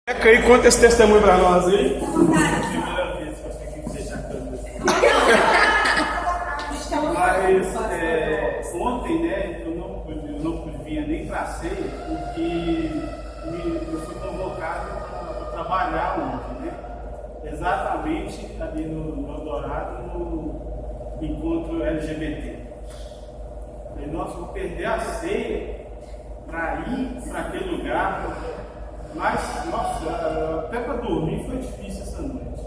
Aí, conta esse testemunho pra nós aí. Primeira vez que eu fiquei com você já Mas ontem, né, eu não podia nem pra ceia, porque eu fui convocado para trabalhar ontem, né? Exatamente ali no Eldorado, no encontro LGBT. E nós vamos perder a ceia para ir para aquele lugar. Mas, nossa, até para dormir foi difícil essa noite.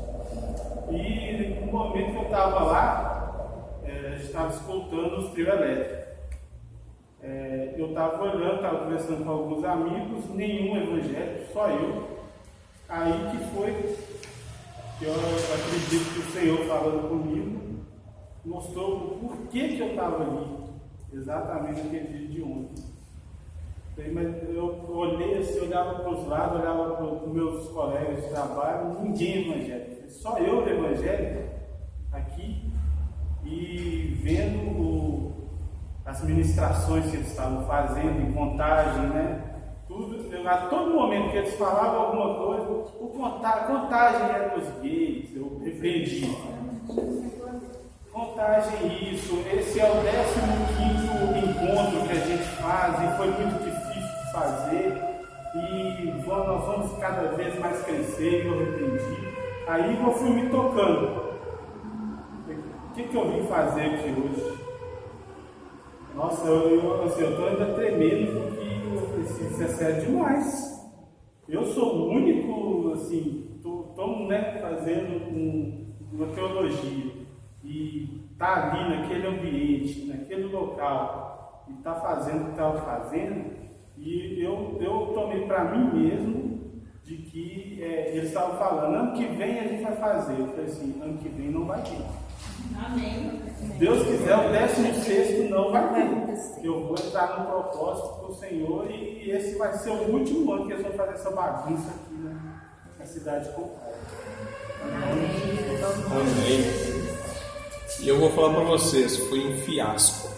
E no momento que eu estava lá, a gente estava escutando os trios elétricos. Eu estava olhando, estava conversando com alguns amigos, nenhum evangélico, só eu. Aí que foi, que eu acredito que o Senhor falando comigo, mostrou o porquê que eu estava ali, exatamente naquele dia de ontem. Mas eu olhei assim, olhava para os lados, olhava para os meus colegas de trabalho, ninguém evangélico, só eu evangélico aqui, e vendo as ministrações que eles estavam fazendo, em Contagem, né? Tudo, a todo momento que eles falavam alguma coisa, Contagem era dos gays, eu repreendi. Contagem isso, esse é o 15º encontro que a gente faz e foi muito difícil de fazer e nós vamos cada vez mais crescer e eu repreendi. Aí eu fui me tocando. O que eu vim fazer aqui hoje? Nossa, eu estou ainda tremendo porque isso é sério demais. Eu sou o único, assim, estou fazendo uma teologia. E está ali naquele ambiente, naquele local, e está fazendo o que estava fazendo, e eu tomei para mim mesmo de que eles estavam falando, ano que vem a gente vai fazer. Eu falei assim, ano que vem não vai ter. Amém. Deus quiser, o 16º não vai ter. Eu vou entrar no propósito do Senhor e esse vai ser o último ano que eles vão fazer essa bagunça aqui na cidade de Contagem. Amém. E eu vou falar para vocês, foi um fiasco.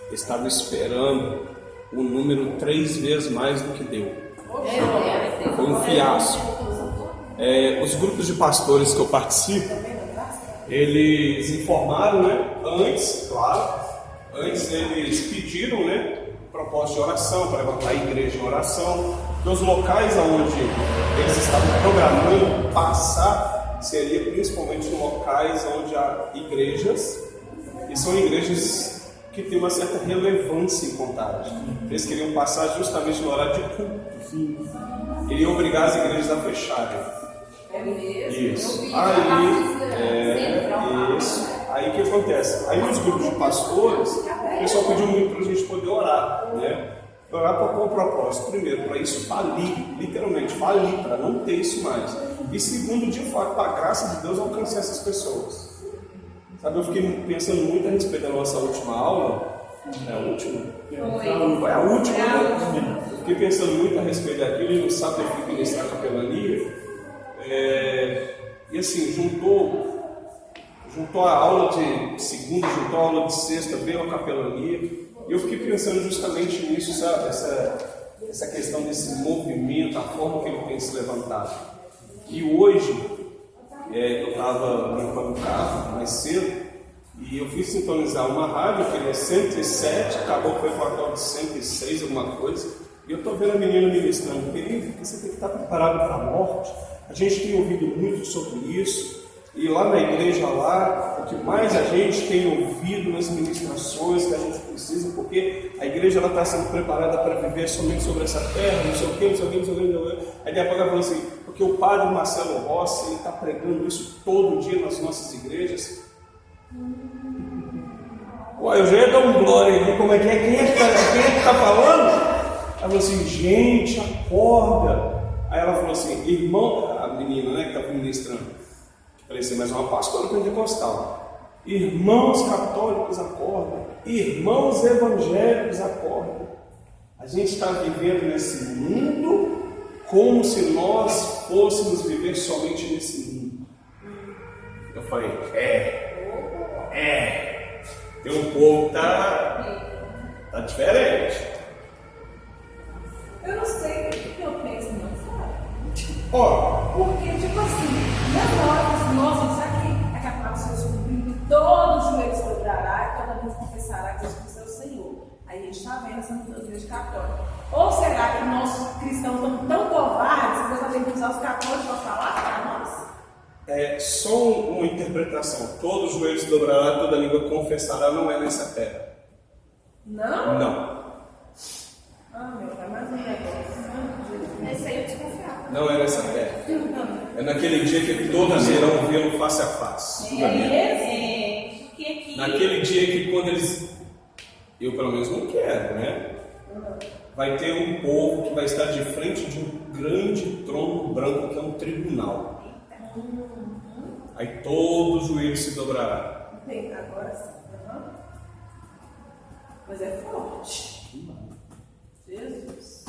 Eu estava esperando o número 3 vezes mais do que deu. Foi um fiasco. Os grupos de pastores que eu participo, eles informaram, né? Antes eles pediram, né? Propósito de oração, para levantar a igreja em oração. Dos locais onde eles estavam programando passar, seria principalmente em locais onde há igrejas, e são igrejas que têm uma certa relevância em Contagem. Eles queriam passar justamente no horário de culto. Queriam obrigar as igrejas a fecharem. É mesmo? Isso. Aí o que acontece? Aí nos grupos de pastores, o pessoal pediu muito para a gente poder orar, né? Orar para qual propósito? Primeiro, para isso falir, literalmente falir, para não ter isso mais. E segundo, de fato, para a graça de Deus alcançar essas pessoas. Sabe, eu fiquei pensando muito a respeito da nossa última aula. É a última? Foi a última, né? Eu fiquei pensando muito a respeito daquilo e no sábado eu fui ministrar a capelania. E assim, juntou a aula de segunda, juntou a aula de sexta, veio a capelania. E eu fiquei pensando justamente nisso, sabe? Essa questão desse movimento, a forma que ele tem se levantado. E hoje, eu estava limpando o carro mais cedo e eu fui sintonizar uma rádio, que ele é 107, acabou que foi para a tal de 106, alguma coisa. E eu estou vendo a menina ministrando, querido, você tem que estar preparado para a morte. A gente tem ouvido muito sobre isso. E lá na igreja, o que mais a gente tem ouvido nas ministrações que a gente precisa, porque a igreja está sendo preparada para viver somente sobre essa terra, não sei o que. Aí daqui a pouco ela falou assim, porque o padre Marcelo Rossi, ele está pregando isso todo dia nas nossas igrejas. Ué, eu já ia dar um glória aqui, como é que é? Quem é que está falando? Ela falou assim, gente, acorda. Aí ela falou assim, irmão, a menina, né, que está ministrando, parecia mais uma pastora pentecostal. Irmãos católicos acordam, irmãos evangélicos acordam. A gente está vivendo nesse mundo como se nós fôssemos viver somente nesse mundo. Eu falei, tem um povo que tá diferente. Eu não sei o que eu penso, não, sabe? Ó, Porque, tipo assim, na hora, nossa, isso aqui é capaz de ser subindo, todo joelho se dobrará e toda vez confessará que Jesus Cristo é o Senhor. Aí a gente está vendo essa igreja católica. Ou será que nossos cristãos estão tão covardes que Deus vai ter que usar os católicos para falar para nós? é só uma interpretação. Todo joelho se dobrará, toda língua confessará, não é nessa terra. Não? Não. Ah, meu pai, mais um negócio. Esse aí eu desconfiava. Não é nessa terra. É naquele dia que todos irão vê-lo face a face. Porque aqui. Naquele dia que quando eles... Eu pelo menos não quero, né? Vai ter um povo que vai estar de frente de um grande trono branco que é um tribunal. Aí todo joelho se dobrará. Tem, agora sim. Mas é forte. Jesus.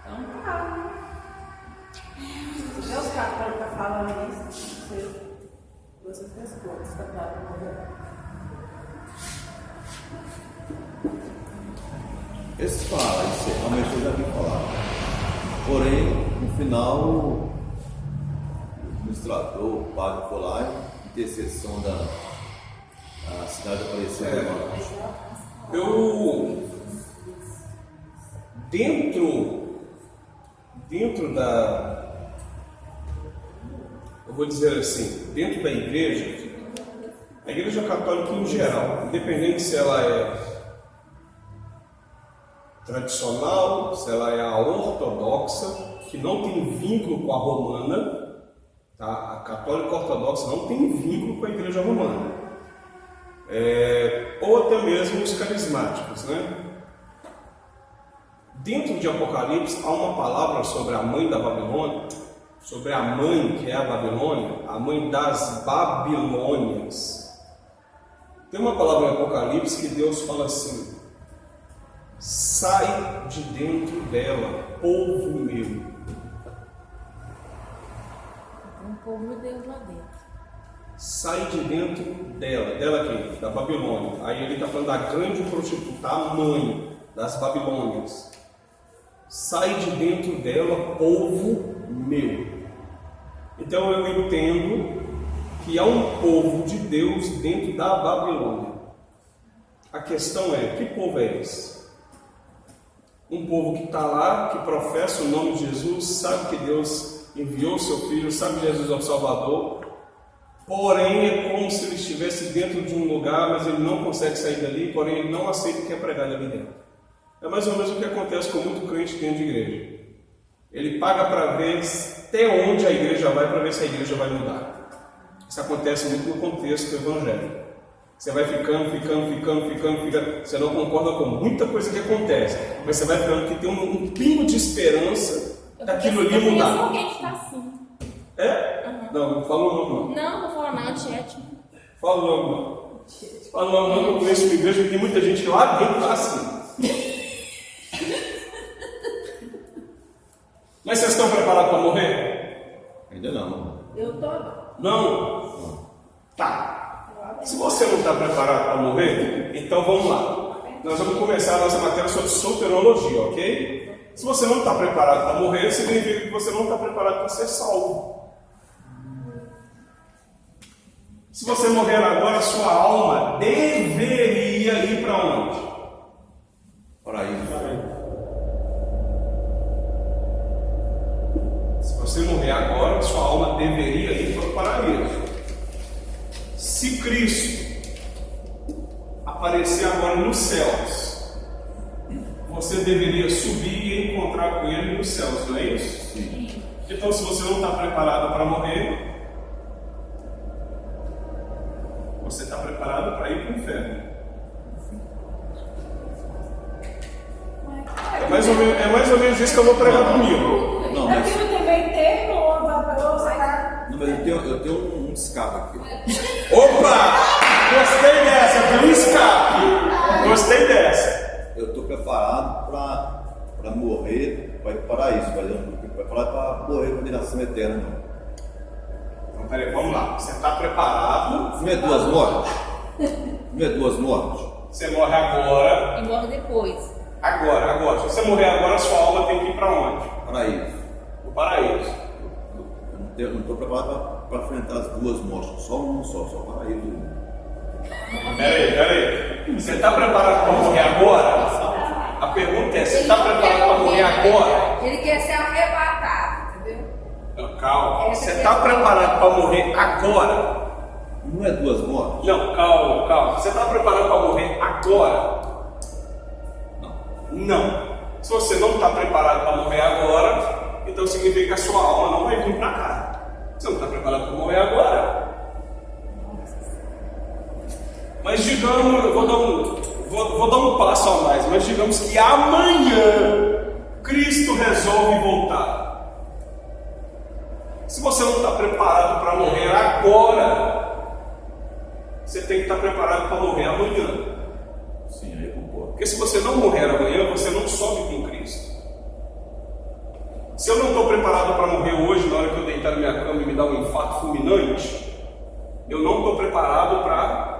Então tá. Se os católicos estão falando isso, você fez coisas, tá claro? Esse fala, esse realmente eu já vi falar. Porém, no final, o administrador, o padre foi lá em intercessão da cidade Aparecida do Norte. Eu... Dentro da... Eu vou dizer assim, dentro da igreja, a igreja católica em geral, independente se ela é tradicional, se ela é a ortodoxa, que não tem vínculo com a romana, tá? A católica ortodoxa não tem vínculo com a igreja romana, ou até mesmo os carismáticos, né? Dentro de Apocalipse há uma palavra sobre a mãe da Babilônia, sobre a mãe que é a Babilônia, a mãe das Babilônias. Tem uma palavra em Apocalipse que Deus fala assim: sai de dentro dela, povo meu. Tem um povo de Deus lá dentro. Sai de dentro dela. Dela quem? Da Babilônia. Aí ele está falando da grande prostituta, a mãe das Babilônias. Sai de dentro dela, povo meu. Então eu entendo que há um povo de Deus dentro da Babilônia. A questão é, que povo é esse? Um povo que está lá, que professa o nome de Jesus, sabe que Deus enviou o seu Filho, sabe que Jesus é o Salvador, porém é como se ele estivesse dentro de um lugar, mas ele não consegue sair dali, porém ele não aceita o que é pregado ali dentro. É mais ou menos o que acontece com muito crente dentro de igreja. Ele paga para ver até onde a igreja vai, para ver se a igreja vai mudar. Isso acontece muito no contexto do Evangelho. Você vai ficando, você não concorda com muita coisa que acontece, mas você vai ficando que tem um pingo de esperança daquilo ali mudar. Eu alguém que está assim. É? Uhum. Não, não fala o nome não. Não, não fala não, Tiete. Fala o nome não. Fala o nome não, eu conheço uma igreja que tem muita gente que lá dentro está assim. Mas vocês estão preparados para morrer? Ainda não. Eu tô. Não? Tá. Se você não está preparado para morrer, então vamos lá. Nós vamos começar a nossa matéria sobre soterologia, ok? Se você não está preparado para morrer, significa que você não está preparado para ser salvo. Se você morrer agora, sua alma deveria ir para onde? Paraíso. Se você morrer agora, sua alma deveria ir para o paraíso. Se Cristo aparecer agora nos céus, você deveria subir e encontrar com Ele nos céus, não é isso? Sim. Então, se você não está preparado para morrer, você está preparado para ir para o inferno. É mais ou menos isso que eu vou pregar comigo. Não, mas, Aqui não tem meio termo, ou vai para outro, não, mas eu tenho um escape aqui. Opa! Gostei dessa, do escape. Gostei dessa. Eu estou preparado para morrer, para ir para o paraíso, mas eu não estou preparado para morrer com condenação eterna, não. Então, peraí, vamos lá. Você está preparado? Não é duas mortes? Não é duas mortes? Você morre agora. E morre depois. Agora. Se você morrer agora, sua alma tem que ir para onde? Paraíso. O paraíso. não estou preparado para enfrentar as duas mortes, só paraíso. Peraí. Você está preparado para morrer agora? A pergunta é: você está preparado para morrer agora? Ele quer ser arrebatado, entendeu? Não, calma. Você está preparado para morrer agora? Não é duas mortes? Não, calma. Você está preparado para morrer agora? Não. Se você não está preparado para morrer agora, então significa que a sua alma não vai vir para cá. Você não está preparado para morrer agora? Mas digamos, eu vou dar um passo a mais, mas digamos que amanhã Cristo resolve voltar. Se você não está preparado para morrer agora, você tem que estar preparado para morrer amanhã. Sim, aí eu concordo. Porque se você não morrer amanhã, você não sobe com Cristo. Se eu não estou preparado para morrer hoje, na hora que eu deitar na minha cama e me dar um infarto fulminante, eu não estou preparado para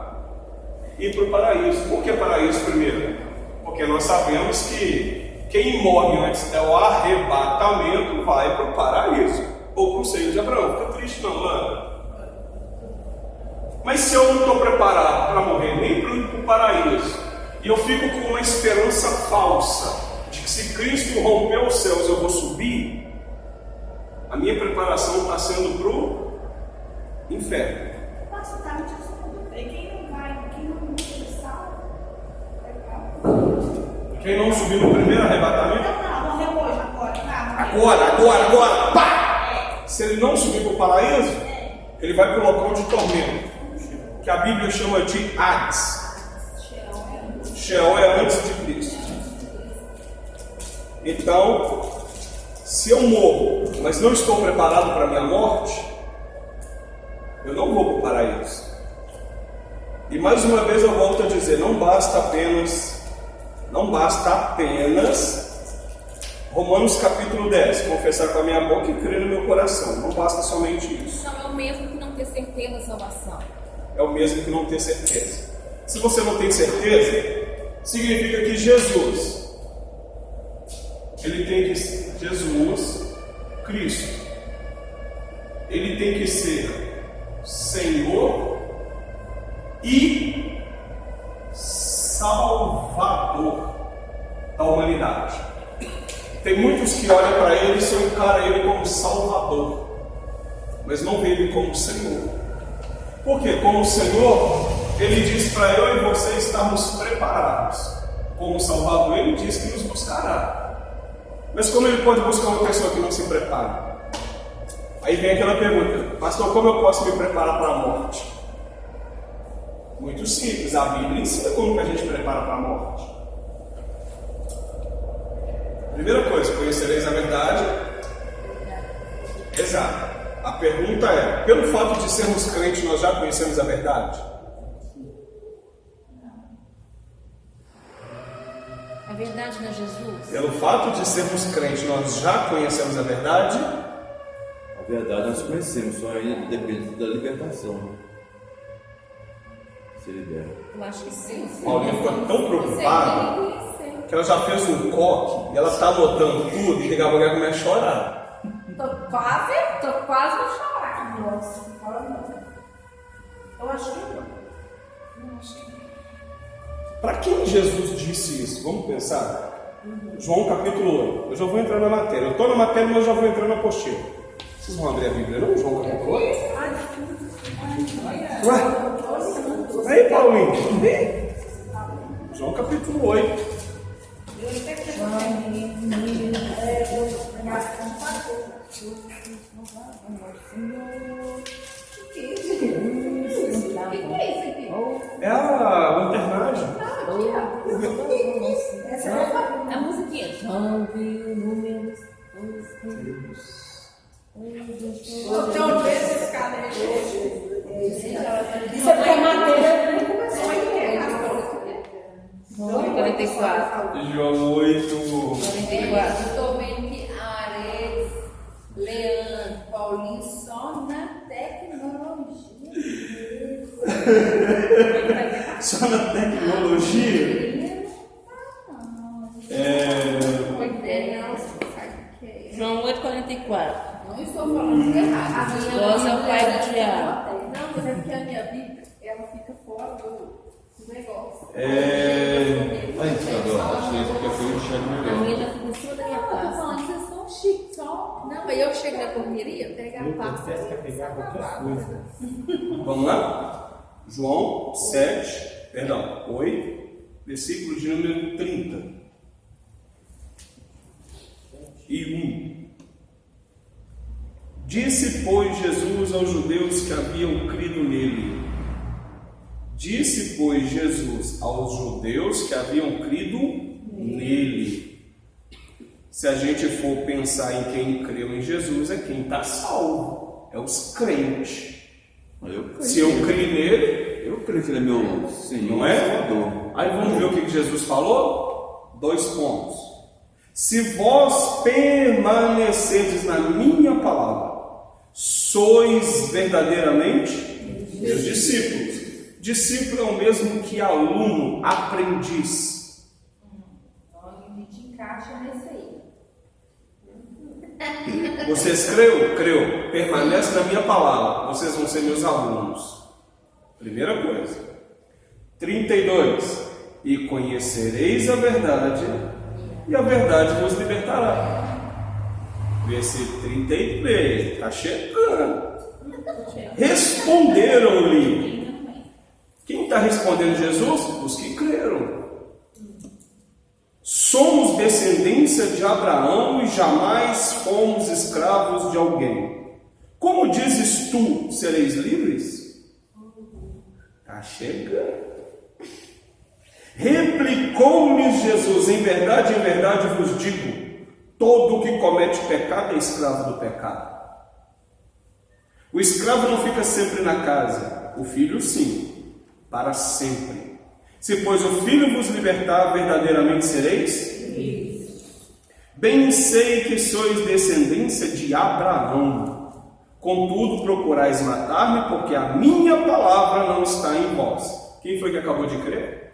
ir para o paraíso. Por que paraíso primeiro? Porque nós sabemos que quem morre antes do arrebatamento vai para o paraíso, ou para o seio de Abraão. Fica triste não, Lana. Mas se eu não estou preparado para morrer nem para o paraíso, e eu fico com uma esperança falsa de que se Cristo romper os céus eu vou subir, a minha preparação está sendo para o inferno. Nossa, tá, mas quem não vai salvo? Quem não subiu no primeiro arrebatamento? Não, morreu hoje, agora. Agora, pá! Se ele não subir para o paraíso, ele vai para o local de tormento, que a Bíblia chama de Hades. Sheol é antes de Cristo. Então, se eu morro, mas não estou preparado para a minha morte, eu não vou para o paraíso. E mais uma vez eu volto a dizer, não basta apenas Romanos capítulo 10, confessar com a minha boca e crer no meu coração. Não basta somente isso. Não é o mesmo que não ter certeza da salvação. É o mesmo que não ter certeza. Se você não tem certeza, significa que Jesus, Cristo, ele tem que ser Senhor e Salvador da humanidade. Tem muitos que olham para ele e só encaram ele como Salvador, mas não veem ele como Senhor. Por quê? Como Senhor, ele diz para eu e você estarmos preparados. Como Salvador, ele diz que nos buscará. Mas como ele pode buscar uma pessoa que não se prepara? Aí vem aquela pergunta: pastor, como eu posso me preparar para a morte? Muito simples, a Bíblia ensina como que a gente prepara para a morte. Primeira coisa, conhecereis a verdade. Exato. A pergunta é: pelo fato de sermos crentes, nós já conhecemos a verdade? A verdade não é Jesus? Pelo fato de sermos crentes, nós já conhecemos a verdade? A verdade nós conhecemos, só ainda depende da libertação. Se liberta. Eu acho que sim. Paulinha ficou tão preocupada que ela já fez um coque e ela está anotando tudo e daqui a pouco ela começa a chorar. Tô quase a chorar. Nossa, não fala não. Eu acho que não. Para quem Jesus disse isso? Vamos pensar. João capítulo 8. Eu já vou entrar na matéria. Eu estou na matéria, mas eu já vou entrar na apostila. Vocês vão abrir a Bíblia, não? João capítulo 8? Ué? Aí, Paulinho. João capítulo 8. É a lanternagem. A musiquinha. Então, esse cara isso é porque a madeira começou a entregar. 44. João 8. 44. Estou vendo que Ares, Leandro, Paulinho só na tecnologia. Só na tecnologia. João 8, 44. Não estou falando errado. A minha Vós é o pai Bíblia- do diabo. Não, mas é porque a minha Bíblia, ela fica fora do negócio. Aí, Isabel, achei isso que eu enxergo A melhor. minha já fica em cima da minha Não, eu tô pasta. falando, vocês são chiques, só. Não, aí eu chego na correria, pego a Eu pasta. confesso que é pegar qualquer coisa. Vamos lá? João 8, versículo de número 30. E 1. Disse, pois, Jesus aos judeus que haviam crido nele. Disse, pois, Jesus aos judeus que haviam crido nele. Se a gente for pensar em quem creu em Jesus, é quem está salvo. É os crentes. Se eu criei nele, Eu creio que ele é meu Senhor, não é? Salvador. Aí vamos ver o que Jesus falou? 2 pontos. Se vós permanecerdes na minha palavra, sois verdadeiramente meus discípulos. Discípulo é o mesmo que aluno, aprendiz. Então a gente encaixa nesse aí. Vocês creu? Creu. Permanece na minha palavra. Vocês vão ser meus alunos. Primeira coisa. 32. E conhecereis a verdade, e a verdade vos libertará. Versículo 33. Está chegando. Responderam-lhe. Quem está respondendo Jesus? Os que creram. Somos descendência de Abraão e jamais fomos escravos de alguém. Como dizes tu, sereis livres? Está chegando. Replicou-lhes Jesus: em verdade vos digo, todo o que comete pecado é escravo do pecado. O escravo não fica sempre na casa, o filho sim, para sempre. Se, pois, o Filho vos libertar, verdadeiramente sereis? Bem sei que sois descendência de Abraão. Contudo, procurais matar-me, porque a minha palavra não está em vós. Quem foi que acabou de crer?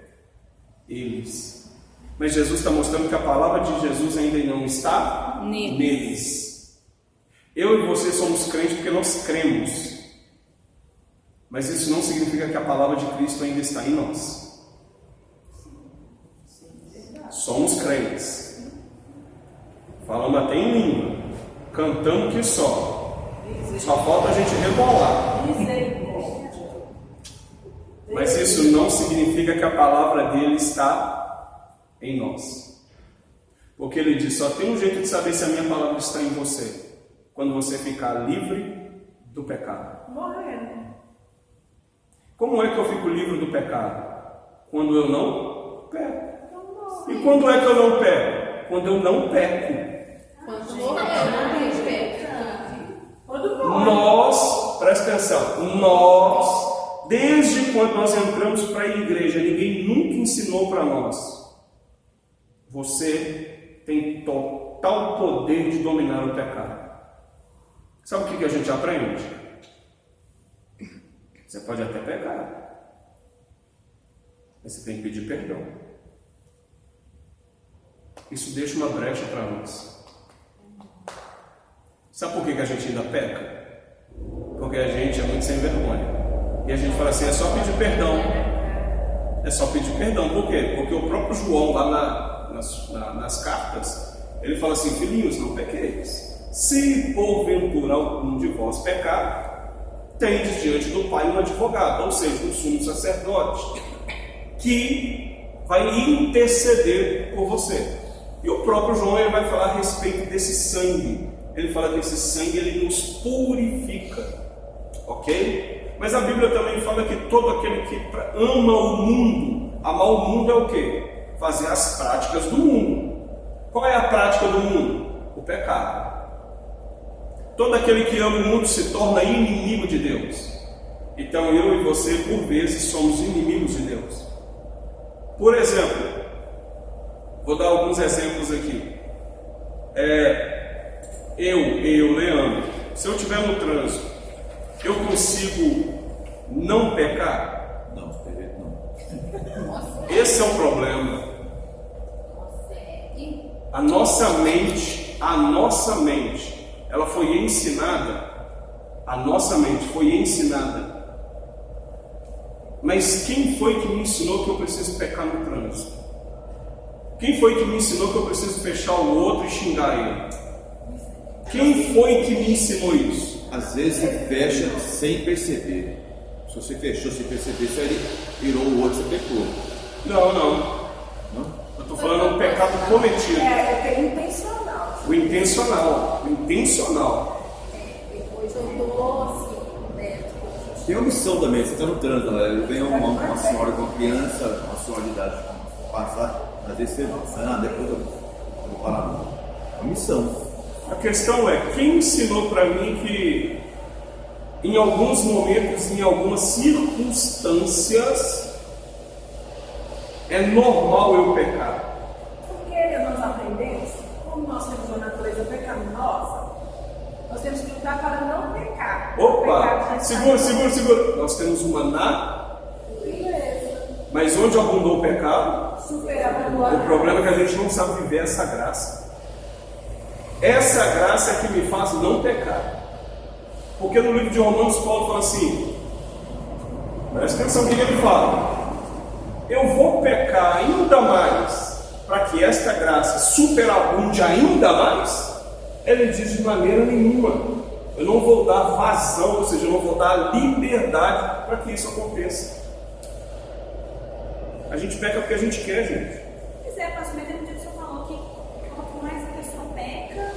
Eles. Mas Jesus está mostrando que a palavra de Jesus ainda não está neles. Eu e você somos crentes porque nós cremos. Mas isso não significa que a palavra de Cristo ainda está em nós. Somos crentes. Falamos até em língua. Cantamos que só. Só falta a gente rebolar. Mas isso não significa que a palavra dele está em nós. Porque ele diz, só tem um jeito de saber se a minha palavra está em você. Quando você ficar livre do pecado. Morrendo. Como é que eu fico livre do pecado? Quando eu não peco. E quando é que eu não peco? Quando eu não peco. Quando morrer, não tem pecado. Quando morre. Nós, presta atenção, nós, desde quando nós entramos para a igreja, ninguém nunca ensinou para nós. Você tem total poder de dominar o pecado. Sabe o que a gente aprende? Você pode até pecar, mas você tem que pedir perdão. Isso deixa uma brecha para nós. Sabe por que a gente ainda peca? Porque a gente é muito sem vergonha. E a gente fala assim, é só pedir perdão. É só pedir perdão. Por quê? Porque o próprio João, lá nas cartas, ele fala assim, filhinhos, não pequeis. Se porventura algum de vós pecar, tendes diante do Pai um advogado, ou seja, um sumo sacerdote, que vai interceder por você. E o próprio João ele vai falar a respeito desse sangue. Ele fala que esse sangue ele nos purifica, ok? Mas a Bíblia também fala que todo aquele que ama o mundo, amar o mundo é o quê? Fazer as práticas do mundo. Qual é a prática do mundo? O pecado. Todo aquele que ama o mundo se torna inimigo de Deus. Então eu e você, por vezes, somos inimigos de Deus. Por exemplo, vou dar alguns exemplos aqui. Eu, Leandro, se eu estiver no trânsito, eu consigo não pecar? Não, perfeito não. Esse é o problema. A nossa mente, ela foi ensinada, a nossa mente foi ensinada. Mas quem foi que me ensinou que eu preciso pecar no trânsito? Quem foi que me ensinou que eu preciso fechar o outro e xingar ele? Quem foi que me ensinou isso? Às vezes você fecha sem perceber. Se você fechou sem perceber, você virou o outro, você pecou. Não. Não? Eu estou falando do pecado cometido. É intencional. O intencional. Depois eu tô assim, né? Tem omissão também, você está no trânsito, né? Vem uma senhora com uma criança, uma senhora de idade passar, às vezes você, depois eu vou parar não. Omissão. A questão é, quem ensinou para mim que em alguns momentos, em algumas circunstâncias, é normal eu pecar? Porque nós aprendemos, como nós temos uma natureza pecaminosa, nós temos que lutar para não pecar. Opa, segura. Nós temos uma natureza. Mas onde abundou o pecado, Superar o problema é que a gente não sabe viver essa graça. Essa graça é que me faz não pecar. Porque no livro de Romanos, Paulo fala assim, presta atenção no que ele fala: eu vou pecar ainda mais para que esta graça superabunde ainda mais. Ele diz: de maneira nenhuma. Eu não vou dar vazão, ou seja, eu não vou dar liberdade para que isso aconteça. A gente peca porque a gente quer, gente. Pois é, pastor, mas no dia que o senhor falou que quanto mais a pessoa peca,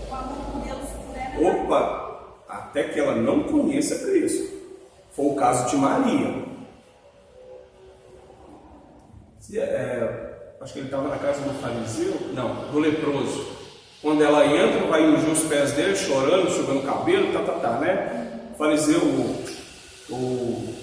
o amor por Deus leva. Opa! Até que ela não conheça Cristo. Foi o caso de Maria. Acho que ele estava na casa do fariseu, não, do leproso. Quando ela entra, vai ungir os pés dele, chorando, enxugando o cabelo, né? O fariseu, o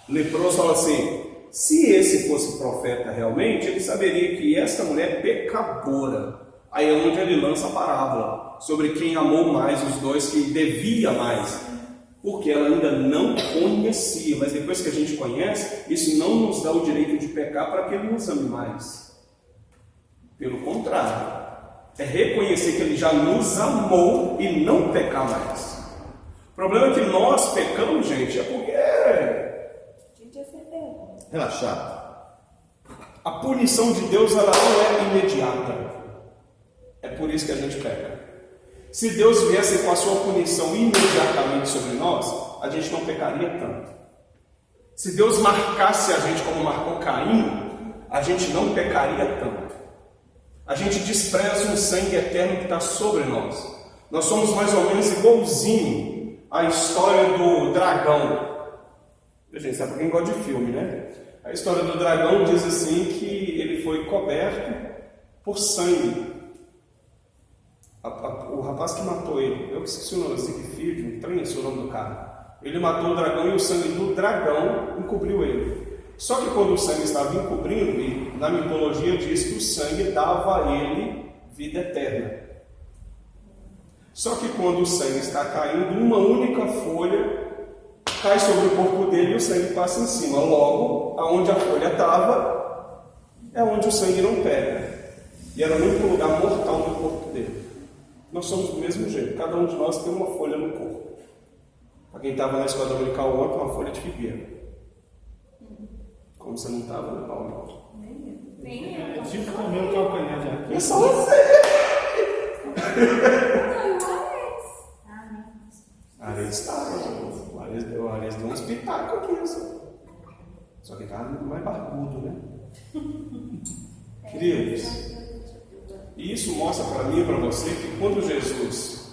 leproso, fala assim: se esse fosse profeta realmente, ele saberia que esta mulher é pecadora. Aí é onde ele lança a parábola sobre quem amou mais os dois, que devia mais, porque ela ainda não conhecia. Mas depois que a gente conhece, isso não nos dá o direito de pecar para que ele nos ame mais. Pelo contrário, é reconhecer que ele já nos amou e não pecar mais. O problema é que nós pecamos, gente, é porque Relaxar. a punição de Deus ela não é imediata. É por isso que a gente peca. Se Deus viesse com a sua punição imediatamente sobre nós, a gente não pecaria tanto. Se Deus marcasse a gente como marcou Caim, a gente não pecaria tanto. A gente despreza o sangue eterno que está sobre nós. Nós somos mais ou menos igualzinho à história do dragão. Gente, sabe quem gosta de filme, né? A história do dragão diz assim que ele foi coberto por sangue. O rapaz que matou ele, eu esqueci o nome, Siegfried, o nome do cara. Ele matou o dragão e o sangue do dragão encobriu ele. Só que quando o sangue estava encobrindo, e na mitologia diz que o sangue dava a ele vida eterna. Só que quando o sangue está caindo, uma única folha cai sobre o corpo dele e o sangue passa em cima. Logo, aonde a folha estava, é onde o sangue não pega. E era o único lugar mortal no corpo dele. Nós somos do mesmo jeito, cada um de nós tem uma folha no corpo. Para quem estava na escola dominical ontem, uma folha de figueira. Como você não estava, né, Paulo? Nem É eu. tipo comer o calcanhar de Aquiles. É só você! Ares está, o Ares deu um espetáculo aqui, só que está mais barbudo, né? Queridos, e isso mostra para mim e para você que quando Jesus,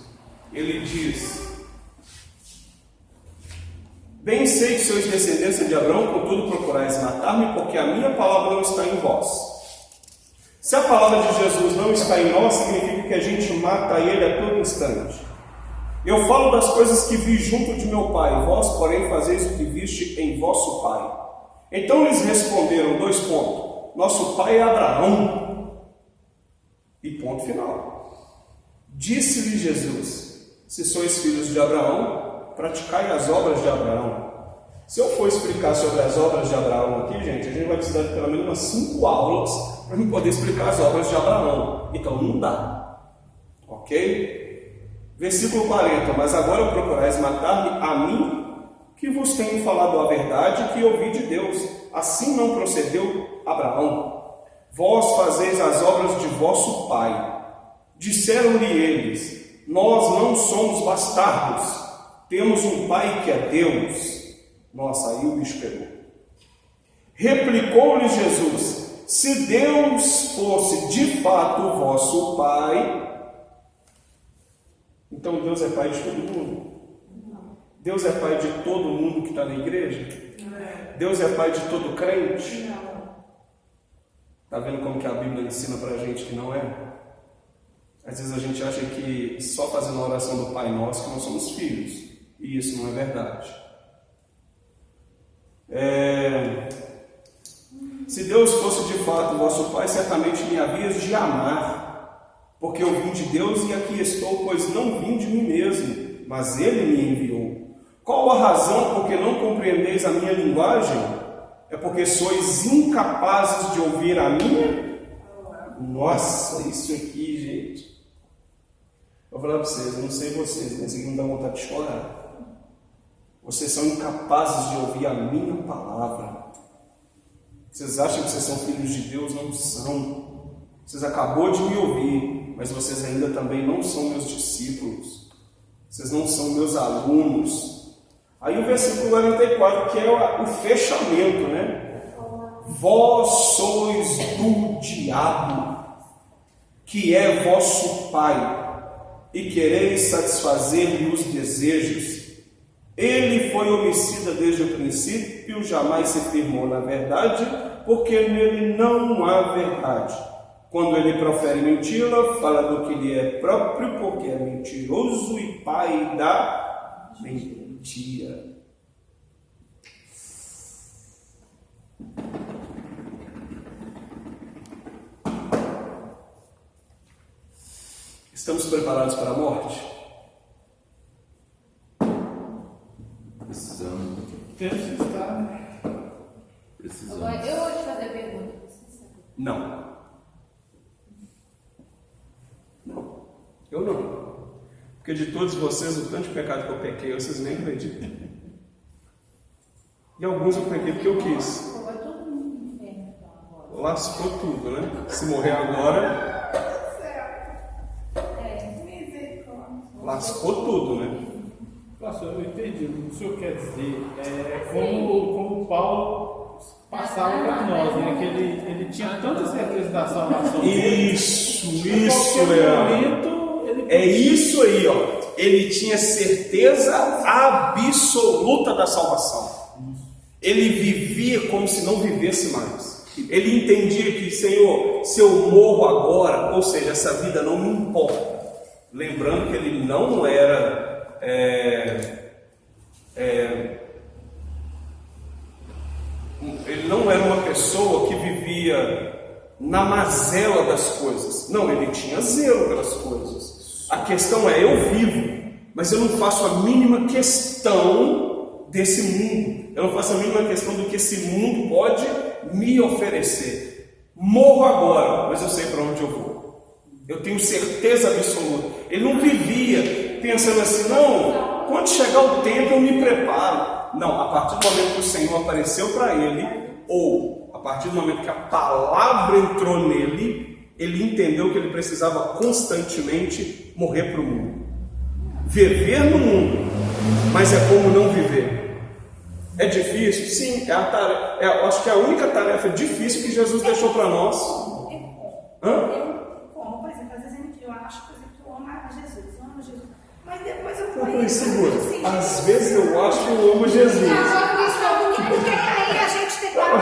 ele diz: bem sei que sois descendência de Abraão, contudo procurais matar-me, porque a minha palavra não está em vós. Se a palavra de Jesus não está em nós, significa que a gente mata ele a todo instante. Eu falo das coisas que vi junto de meu pai, vós, porém, fazeis o que viste em vosso pai. Então lhes responderam, 2 pontos: nosso pai é Abraão. E ponto final. Disse-lhe Jesus: se sois filhos de Abraão, praticai as obras de Abraão. Se eu for explicar sobre as obras de Abraão aqui, gente, a gente vai precisar de pelo menos umas 5 aulas para eu poder explicar as obras de Abraão. Então não dá. Ok? Versículo 40. Mas agora procurais matar-me a mim, que vos tenho falado a verdade que ouvi de Deus. Assim não procedeu Abraão. Vós fazeis as obras de vosso pai. Disseram-lhe eles: nós não somos bastardos, temos um pai que é Deus. Nossa, aí o bicho pegou. Replicou-lhe Jesus: se Deus fosse de fato o vosso pai, então Deus é pai de todo mundo. Deus é pai de todo mundo que está na igreja? Deus é pai de todo crente? Está vendo como que a Bíblia ensina para a gente que não é? Às vezes a gente acha que só fazendo a oração do Pai Nosso que nós somos filhos. E isso não é verdade. Se Deus fosse de fato o vosso Pai, certamente me havias de amar, porque eu vim de Deus e aqui estou, pois não vim de mim mesmo, mas Ele me enviou. Qual a razão por que não compreendeis a minha linguagem? É porque sois incapazes de ouvir a minha? Nossa, isso aqui, gente. Eu vou falar para vocês, eu não sei vocês, mas isso me dá vontade de chorar. Vocês são incapazes de ouvir a minha palavra. Vocês acham que vocês são filhos de Deus? Não são. Vocês acabou de me ouvir, mas vocês ainda também não são meus discípulos. Vocês não são meus alunos. Aí o versículo 44, que é o fechamento, né? Vós sois do diabo, que é vosso pai, e quereis satisfazer-lhe os desejos. Ele foi homicida desde o princípio, jamais se firmou na verdade, porque nele não há verdade. Quando ele profere mentira, fala do que lhe é próprio, porque é mentiroso e pai da mentira. Estamos preparados para a morte? Precisamos. Temos que estar, né? Precisamos. Agora, eu vou te fazer a pergunta. Não. Não. Eu não. Porque de todos vocês, o tanto de pecado que eu pequei, vocês nem acreditam. E alguns eu pequei porque eu quis. Vai todo mundo no inferno então agora. Lascou tudo, né? Se morrer agora, lascou tudo, né? Pastor, eu entendi. O senhor quer dizer, como Paulo passava para nós, né? Que ele tinha tanta certeza da salvação dele. Isso, Leandro. É isso aí, ó. Ele tinha certeza absoluta da salvação. Ele vivia como se não vivesse mais. Ele entendia que, Senhor, se eu morro agora, ou seja, essa vida não me importa. Lembrando que ele não era ele não era uma pessoa que vivia na mazela das coisas. Não, ele tinha zelo pelas coisas. A questão é, eu vivo, mas eu não faço a mínima questão desse mundo. Eu não faço a mínima questão do que esse mundo pode me oferecer. Morro agora, mas eu sei para onde eu vou. Eu tenho certeza absoluta. Ele não vivia pensando assim, não, quando chegar o tempo eu me preparo. Não, a partir do momento que o Senhor apareceu para ele, ou a partir do momento que a palavra entrou nele, ele entendeu que ele precisava constantemente morrer para o mundo. Viver no mundo, mas é como não viver. É difícil? Sim, eu acho que é a única tarefa difícil que Jesus deixou para nós. Como, por exemplo, às vezes eu acho, por exemplo, que eu amo a Jesus, mas depois eu conheço. Às vezes eu acho que eu amo Jesus. Porque aí a gente tem que falar.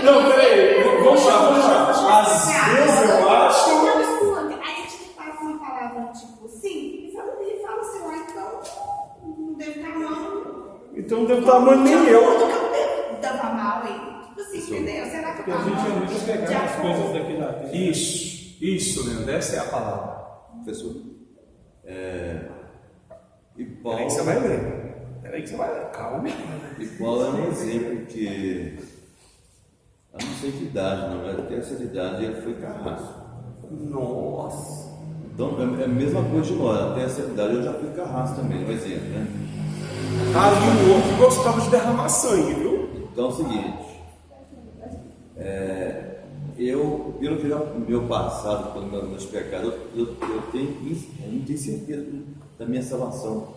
Não, peraí, vamos lá. Às vezes eu acho. Não, escuta, aí a gente faz uma palavra tipo sim, e fala assim, então não deve estar amando. Então não deve estar amando nem eu. Tudo que eu devo dar mal aí. Tipo assim, entendeu? Será que Porque a gente é muito apegado às coisas daqui da terra. Isso, Leandro, essa é a palavra. Professor, e Peraí Paulo, que você vai ler. Peraí que você vai ler. Calma. e Paulo é um exemplo que, a não ser que idade, não, mas até essa idade ele foi carrasco. Nossa. Então é a mesma coisa de nós, até essa idade eu já fui carrasco também, um exemplo, né? Ali o outro gostava de derramar sangue, viu? Então é o seguinte, eu, pelo que meu passado, pelos meus pecados, eu não tenho certeza da minha salvação.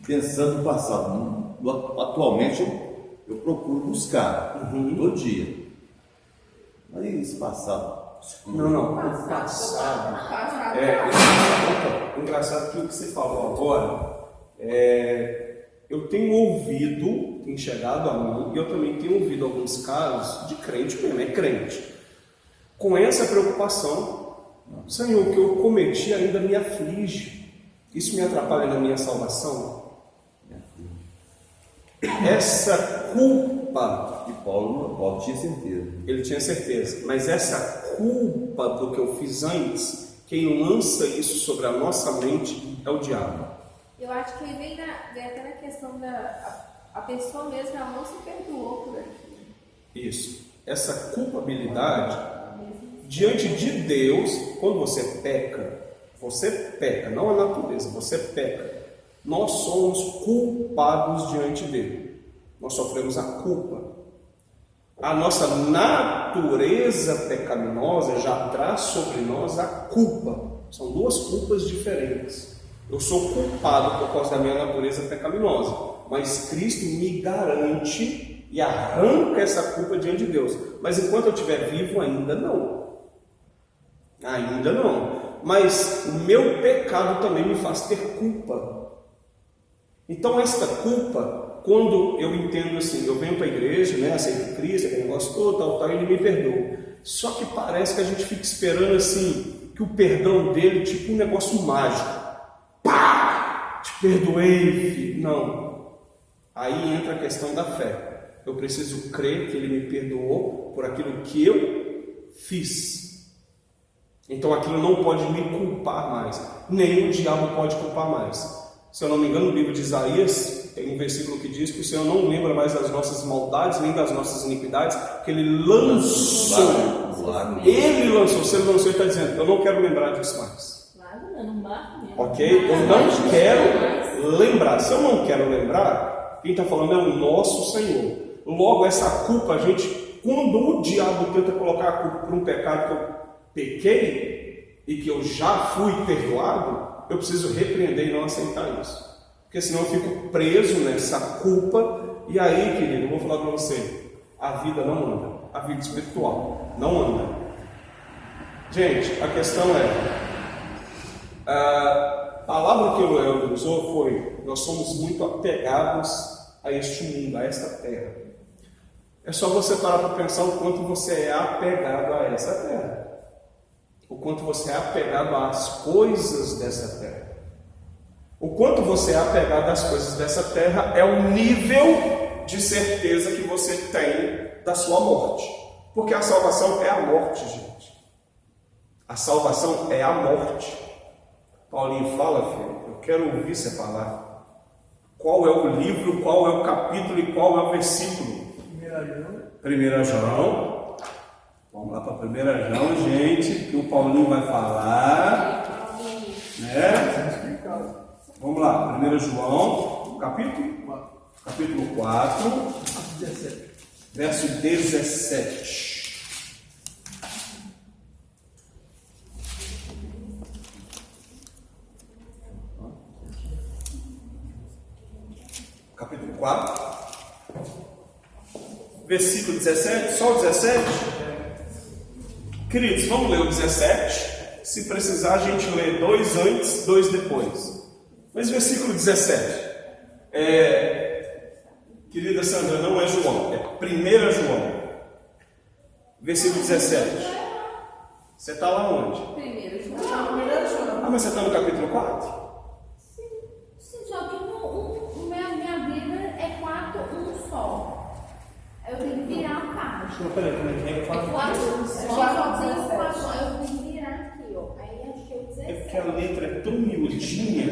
Pensando no passado, atualmente eu procuro buscar todo dia. Mas esse passado? Não, o passado. Engraçado que o que você falou agora, eu tenho ouvido, tem chegado a mim, e eu também tenho ouvido alguns casos de crente mesmo, é crente, com essa preocupação: Senhor, o que eu cometi ainda me aflige, isso me atrapalha na minha salvação? Essa culpa, E Paulo tinha certeza. ele tinha certeza, mas essa culpa do que eu fiz antes, quem lança isso sobre a nossa mente é o diabo. Eu acho que vem até na questão a pessoa mesmo, ela não se perdoou por aquilo. Isso. Essa culpabilidade diante de Deus, quando você peca, não a natureza, você peca. Nós somos culpados diante dele. Nós sofremos a culpa. A nossa natureza pecaminosa já traz sobre nós a culpa. São duas culpas diferentes. Eu sou culpado por causa da minha natureza pecaminosa, mas Cristo me garante e arranca essa culpa diante de Deus. Mas enquanto eu estiver vivo, ainda não. Ainda não. Mas o meu pecado também me faz ter culpa. Então esta culpa, quando eu entendo assim, eu venho para a igreja, né, aceito Cristo, aquele negócio todo, tal, ele me perdoa. Só que parece que a gente fica esperando assim, que o perdão dele, tipo um negócio mágico. Pá! Te perdoei, filho. Não. Aí entra a questão da fé. Eu preciso crer que ele me perdoou por aquilo que eu fiz. Então aquilo não pode me culpar mais. Nem o diabo pode culpar mais. Se eu não me engano, no livro de Isaías, tem um versículo que diz que o Senhor não lembra mais das nossas maldades, nem das nossas iniquidades, que Ele lançou. Ele lançou. Se Ele lançou, Ele está dizendo: eu não quero lembrar disso mais. Ok? Eu não quero lembrar. Se eu não quero lembrar, quem está falando é o nosso Senhor. Logo, essa culpa, quando o diabo tenta colocar a culpa por um pecado que eu pequei e que eu já fui perdoado, eu preciso repreender e não aceitar isso. Porque senão eu fico preso nessa culpa. E aí, querido, eu vou falar para você: a vida não anda. A vida espiritual não anda. Gente, a questão a palavra que o Leandro usou foi: nós somos muito apegados a este mundo, a esta terra. É só você parar para pensar o quanto você é apegado a essa terra. O quanto você é apegado às coisas dessa terra. O quanto você é apegado às coisas dessa terra é o nível de certeza que você tem da sua morte. Porque a salvação é a morte, gente. A salvação é a morte. Paulinho, fala, filho. Eu quero ouvir você falar. Qual é o livro, qual é o capítulo e qual é o versículo? 1 João. Vamos lá para 1 João, gente, que o Paulinho vai falar, né? Vamos lá, 1 João, capítulo 4, verso 17. Capítulo 4, versículo 17, só o 17? Queridos, vamos ler o 17. Se precisar, a gente lê 2 antes, 2 depois. Mas versículo 17. Querida Sandra, não é João, é 1 João. Versículo 17. Você está lá onde? 1 João. Ah, mas você está no capítulo 4? Sim, só que minha Bíblia é 4, um só. Eu tenho que virar a página. Peraí, como é que é? É 4, um só. Eu tenho que virar aqui, ó. Aí achei o 17. É porque a letra é tão miudinha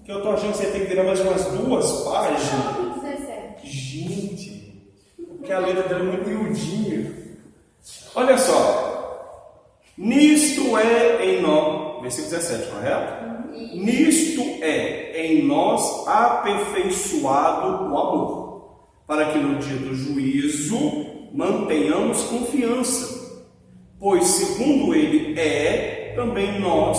que eu tô achando que você tem que virar mais umas 2 páginas. Só o 17. Gente, porque a letra dela é muito miudinha. Olha só. Nisto é em nós. versículo 17, correto? Nisto é em nós aperfeiçoado o amor, para que no dia do juízo mantenhamos confiança, pois segundo ele é, também nós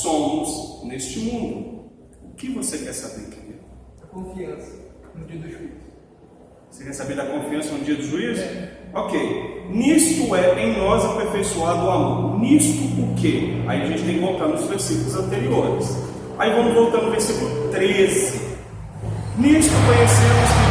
somos neste mundo. O que você quer saber, querido? A confiança no dia do juízo. Você quer saber da confiança no dia do juízo? Ok. Nisto é em nós aperfeiçoado o amor. Nisto o quê? Aí a gente tem que voltar nos versículos anteriores. Aí vamos voltar no versículo 13. Nisto conhecemos que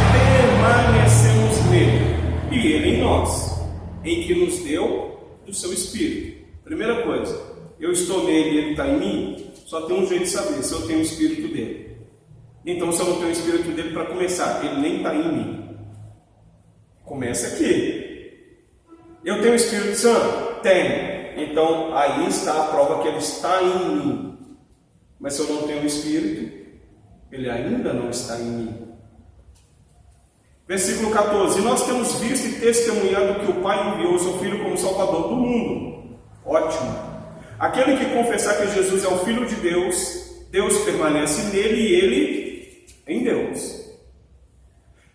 permanecemos nele, e ele em nós, em que nos deu do seu Espírito. Primeira coisa, eu estou nele e ele está em mim. Só tem um jeito de saber, se eu tenho o Espírito dele. Então, se eu não tenho o Espírito dele, para começar, ele nem está em mim. Começa aqui. Eu tenho o Espírito Santo? Tenho. Então, aí está a prova que ele está em mim. Mas se eu não tenho o Espírito, ele ainda não está em mim. Versículo 14. E nós temos visto e testemunhado que o Pai enviou o seu Filho como Salvador do mundo. Ótimo. Aquele que confessar que Jesus é o Filho de Deus, Deus permanece nele e ele em Deus.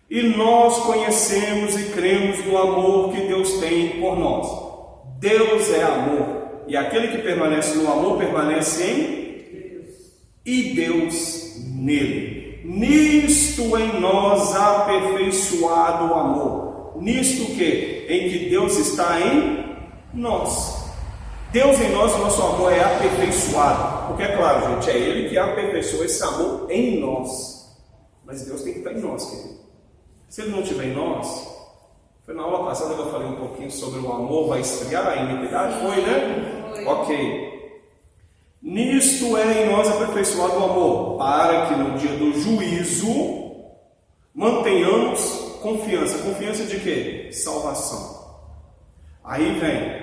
E nós conhecemos e cremos no amor que Deus tem por nós. Deus é amor. E aquele que permanece no amor permanece em Deus. E Deus nele. Nisto em nós aperfeiçoado o amor. Nisto que? Em que Deus está em nós. Deus em nós, o nosso amor é aperfeiçoado. Porque é claro, gente, é Ele que aperfeiçoa esse amor em nós. Mas Deus tem que estar em nós, querido. Se Ele não estiver em nós, foi na aula passada que eu falei um pouquinho sobre o amor vai esfriar a iniquidade, foi, né? Foi. Ok. Nisto é em nós aperfeiçoado o amor, para que no dia do juízo mantenhamos confiança. Confiança de quê? Salvação. Aí vem,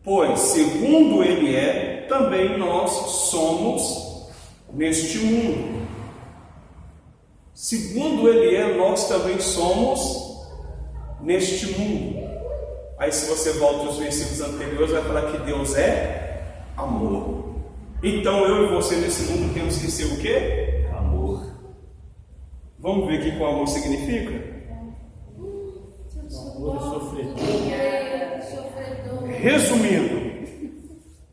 pois segundo ele é, também nós somos neste mundo. Segundo ele é, nós também somos neste mundo. Aí se você volta aos versículos anteriores, vai falar que Deus é amor. Então eu e você nesse mundo temos que ser o quê? Amor. Vamos ver o que o amor significa? Amor é sofredor. Resumindo,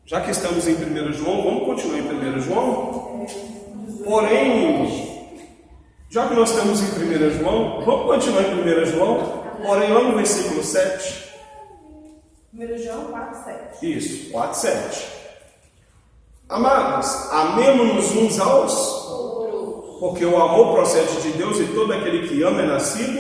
já que estamos em 1 João, vamos continuar em 1 João? Porém, já que nós estamos em 1 João, vamos continuar em 1 João, porém lá no versículo 7. 1 João 4, 7. Isso, 4, 7. Amados, amemo-nos uns aos outros, porque o amor procede de Deus e todo aquele que ama é nascido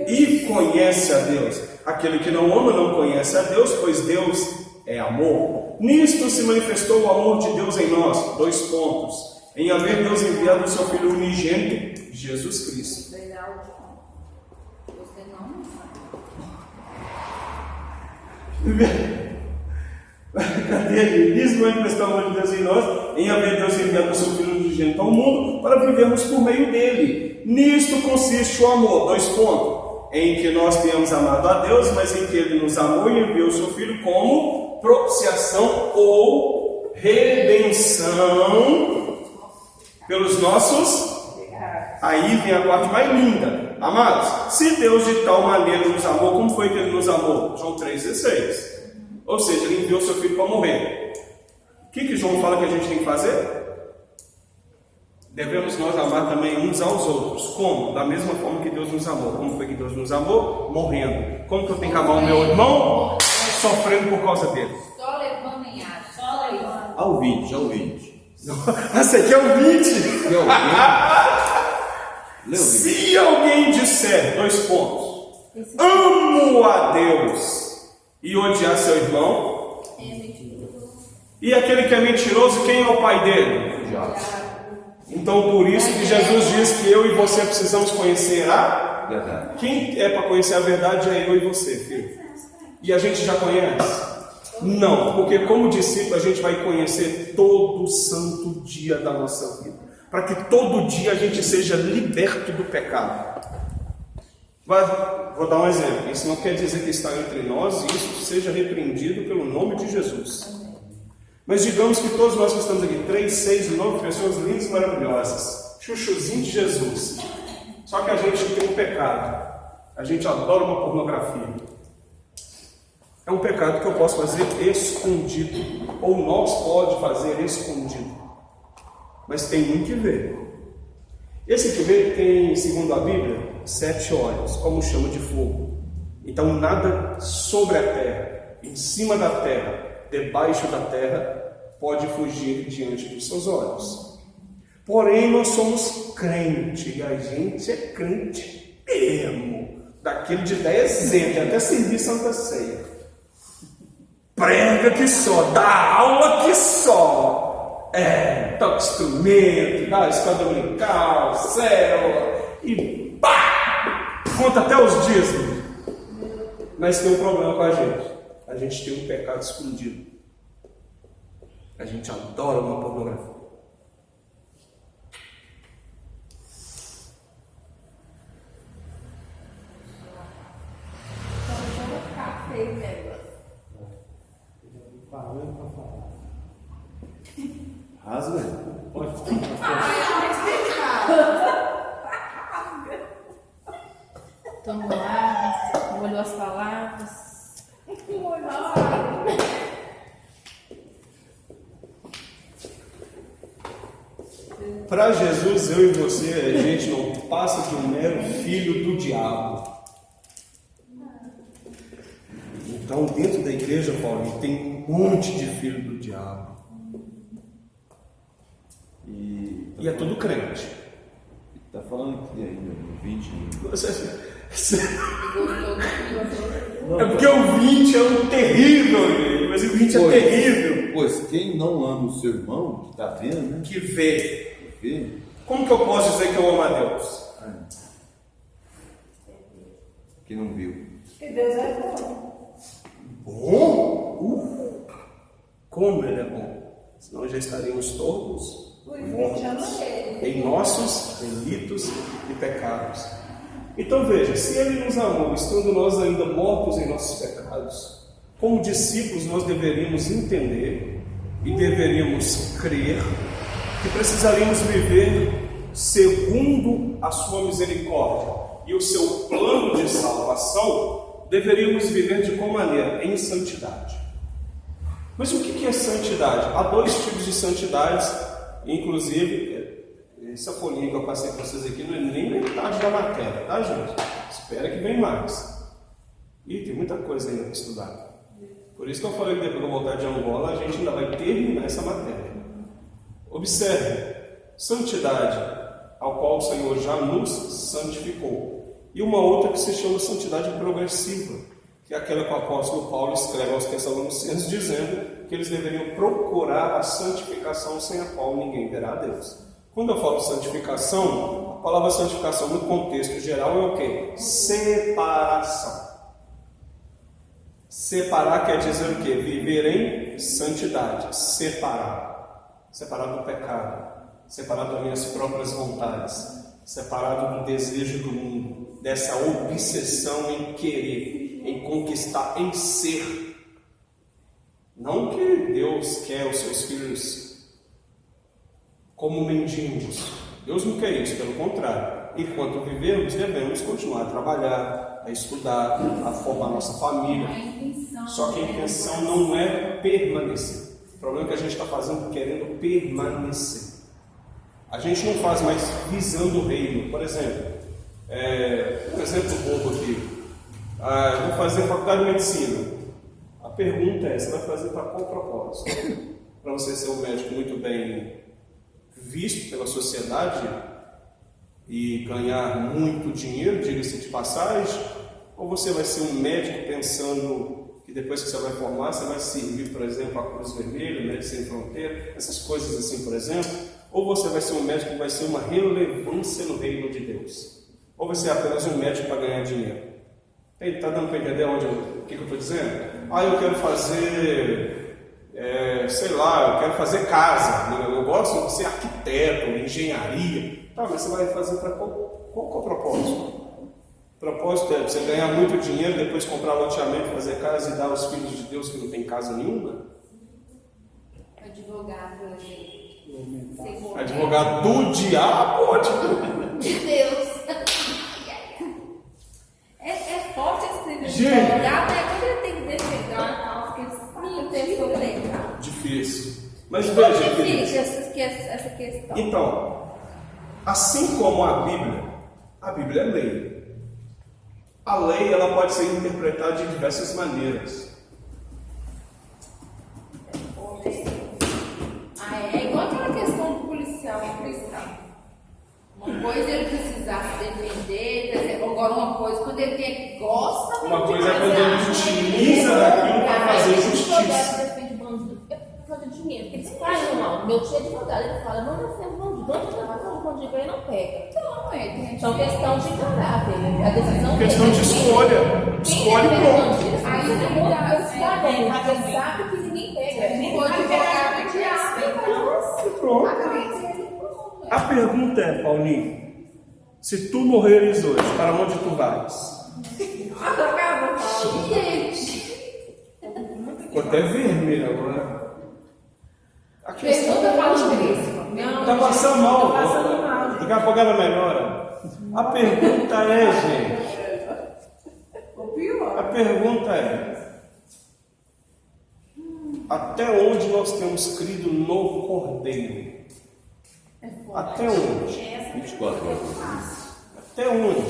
e conhece a Deus. Aquele que não ama não conhece a Deus, pois Deus é amor. Nisto se manifestou o amor de Deus em nós. 2 pontos. Em haver Deus enviado o seu Filho unigênito, Jesus Cristo. Você não sabe. Cadê ele? Nisso manifestou o amor de Deus em nós, em haver Deus enviado o seu Filho unigênito ao mundo, para vivermos por meio dele. Nisto consiste o amor. 2 pontos. Em que nós tenhamos amado a Deus, mas em que ele nos amou e enviou o seu Filho como propiciação ou redenção pelos nossos. Aí vem a parte mais linda. Amados, se Deus de tal maneira nos amou, como foi que ele nos amou? João 3,16. Ou seja, ele enviou o seu Filho para morrer. O que João fala que a gente tem que fazer? Devemos nós amar também uns aos outros. Como? Da mesma forma que Deus nos amou. Como foi que Deus nos amou? Morrendo. Como que eu tenho que amar o meu irmão? Sofrendo por causa dele. Só levando em ar, só levando. Ao 20, ao 20. Esse aqui é o 20. Lê o 20. Se alguém disser, 2 pontos, amo a Deus e odiar seu irmão, e aquele que é mentiroso, quem é o pai dele? O diabo. Então, por isso que Jesus diz que eu e você precisamos conhecer a Verdade. Quem é para conhecer a verdade é eu e você, filho. E a gente já conhece? Não, porque como discípulo a gente vai conhecer todo santo dia da nossa vida, para que todo dia a gente seja liberto do pecado. Vou dar um exemplo. Isso não quer dizer que está entre nós e isso seja repreendido pelo nome de Jesus. Mas digamos que todos nós que estamos aqui, 3, 6, 9 pessoas lindas e maravilhosas, chuchuzinho de Jesus. Só que a gente tem um pecado. A gente adora uma pornografia. É um pecado que eu posso fazer escondido. Ou nós pode fazer escondido. Mas tem um que vê. Esse que vê tem, segundo a Bíblia, 7 olhos, como chama de fogo. Então nada sobre a terra, em cima da terra, debaixo da terra, pode fugir diante dos seus olhos. Porém, nós somos crente, e a gente é crente mesmo, daquele de 10 anos, até servir Santa Ceia. Prega que só, dá aula que só, toca instrumento, dá escola dominical, célula, e pá, conta até os dízimos. Mas tem um problema com a gente tem um pecado escondido. A gente adora uma pornografia. Rasga. Pode falar. Então, lá, molhou as palavras. Molhou as palavras. Para Jesus, eu e você, a gente não passa de um mero filho do diabo. Então, dentro da igreja, Paulo, tem um monte de filho do diabo. E é tudo crente. Está falando que aí no 20. É porque o 20 é um terrível, mas o 20 é terrível. Pois quem não ama o seu irmão, que está vendo, né? Que vê. Vê. Como que eu posso dizer que eu amo a Deus? Que não viu. Porque Deus é bom. Bom? Como Ele é bom? Senão já estaríamos todos mortos em nossos delitos e pecados. Então veja, se Ele nos amou, estando nós ainda mortos em nossos pecados, como discípulos nós deveríamos entender e deveríamos crer que precisaríamos viver segundo a sua misericórdia e o seu plano de salvação. Deveríamos viver de qual maneira? Em santidade. Mas o que é santidade? Há 2 tipos de santidades, inclusive, essa folhinha que eu passei para vocês aqui não é nem metade da matéria, tá, gente? Espera que vem mais. E tem muita coisa ainda para estudar. Por isso que eu falei que depois que eu voltar de Angola, a gente ainda vai terminar essa matéria. Observe, santidade, ao qual o Senhor já nos santificou. E uma outra que se chama santidade progressiva, que é aquela que o apóstolo Paulo escreve aos Tessalonicenses, dizendo que eles deveriam procurar a santificação, sem a qual ninguém verá a Deus. Quando eu falo santificação, a palavra santificação no contexto geral é o quê? Separação. Separar quer dizer o quê? Viver em santidade. Separado do pecado, separado das minhas próprias vontades, separado do desejo do mundo, dessa obsessão em querer, em conquistar, em ser. Não que Deus quer os seus filhos como mendigos. Deus não quer isso, pelo contrário. Enquanto vivemos, devemos continuar a trabalhar, a estudar, a formar nossa família. Só que a intenção não é permanecer. O problema é que a gente está fazendo querendo permanecer. A gente não faz mais visando o reino. Por exemplo, um exemplo bobo aqui. Eu vou fazer faculdade de medicina. A pergunta é, você vai fazer para qual propósito? Para você ser um médico muito bem visto pela sociedade e ganhar muito dinheiro, diga-se de passagem? Ou você vai ser um médico pensando que depois que você vai formar, você vai servir, por exemplo, a Cruz Vermelha, Médicos Sem Fronteira, essas coisas assim, por exemplo? Ou você vai ser um médico que vai ser uma relevância no reino de Deus? Ou vai ser apenas um médico para ganhar dinheiro? Está dando para entender o que eu estou dizendo? Eu quero fazer, eu quero fazer casa, eu gosto de ser arquiteto, engenharia. Tá, mas você vai fazer para qual é o propósito? O propósito é você ganhar muito dinheiro, depois comprar loteamento, fazer casa e dar aos filhos de Deus que não tem casa nenhuma? Advogado, por exemplo. Segundo. Advogado do diabo ou advogado? De Deus. É forte esse nível de Gente. advogado, né? Quando ele tem que defender uma causa que ele sabe que a pessoa legal. Difícil. Mas Como veja, que queridos. fica essa questão? Então, assim como a Bíblia é lei. A lei ela pode ser interpretada de diversas maneiras. É igual aquela questão do policial cristão. Uma coisa é ele precisar se defender, quer dizer, agora uma coisa, quando ele gosta. Uma coisa é quando ele utiliza daquilo para fazer justiça. Defende bandido. Por causa de dinheiro. Porque eles caem não. Meu tio é advogado, ele fala, não defende bandido. Onde ele vai fazer bandido aí não pega. Então, então questão de caráter. A decisão Questão de escolha. Escolhe pronto. Aí ele muda o cidadão, mas ele sabe que ninguém pega. Ele pode advogado de aço. Pronto. A pergunta é, Paulinho, se tu morreres hoje, para onde tu vais? Ficou até vermelho agora. A questão Pergunta para o Cristo. tá passando mal. Tá passando mal. Daqui a pouco ela melhora. A pergunta é, gente. O pior. A pergunta é: até onde nós temos crido no Cordeiro? Até onde? 24 horas. Até onde?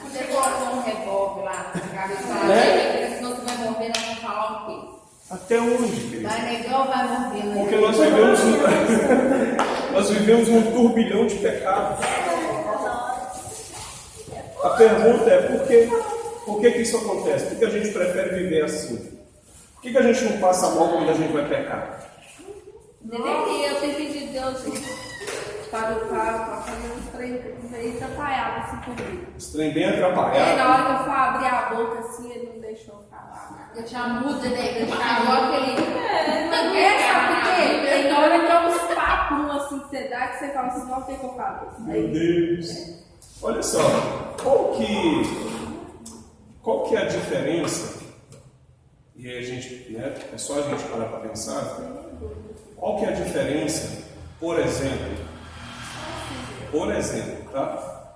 Você coloca um revólver lá na cabeça, senão você vai morrer, nós vamos falar o quê? Até onde, querido? Vai negar ou vai morrer? Né? Porque nós vivemos um turbilhão de pecados. A pergunta é por que isso acontece? Por que a gente prefere viver assim? Por que a gente não passa mal quando a gente vai pecar? Deveria, eu tenho pedido Deus para fazer uns trem atrapalhados assim comigo. Esse trem bem E atrapalhado. na hora que eu for abrir a boca assim, ele não deixou eu falar. Eu já muda, né? Agora que ele. Sabe por quê? Tem hora que é uns papos assim que você dá que você fala assim, não, o que eu falo? Meu Deus. Olha só, qual que é a diferença? E aí a gente, né, é só a gente parar para pensar. Qual que é a diferença, por exemplo, tá?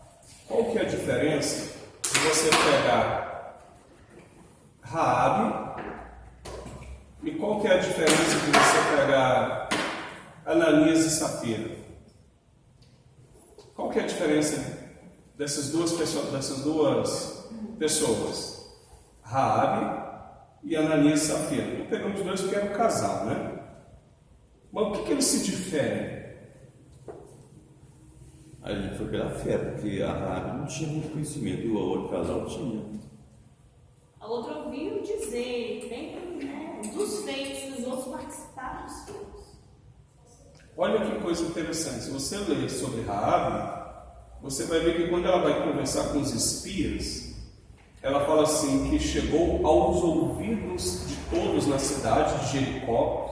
Qual que é a diferença se você pegar Raabe e qual que é a diferença de você pegar Ananias e Safira? Qual que é a diferença dessas duas pessoas? Raabe e Ananias e Safira. Não pegamos dois porque era um casal, né? Mas o que eles se diferem? Aí foi pela fé, porque a Rabi não tinha muito conhecimento e o outro casal tinha. A outra ouviu dizer, dos feitos que os outros participaram dos feitos. Olha que coisa interessante. Se você ler sobre Raabe, você vai ver que quando ela vai conversar com os espias, ela fala assim que chegou aos ouvidos de todos na cidade de Jericó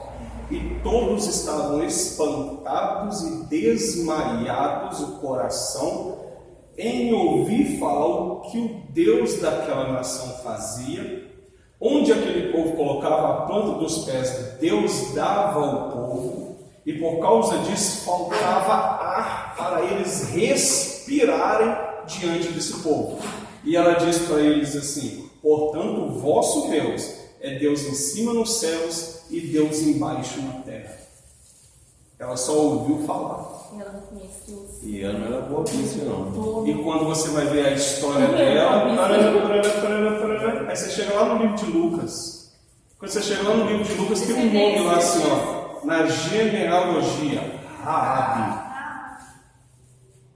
e todos estavam espantados e desmaiados o coração em ouvir falar o que o Deus daquela nação fazia, onde aquele povo colocava a planta dos pés, Deus dava ao povo, e por causa disso faltava ar para eles respirarem diante desse povo. E ela diz para eles assim: portanto, o vosso Deus é Deus em cima nos céus e Deus embaixo na terra. Ela só ouviu falar. E ela não era boa vista, não. E quando você vai ver a história dela, aí você chega lá no livro de Lucas. Quando você chega lá no livro de Lucas, tem um nome lá assim, ó, na genealogia, Raabe.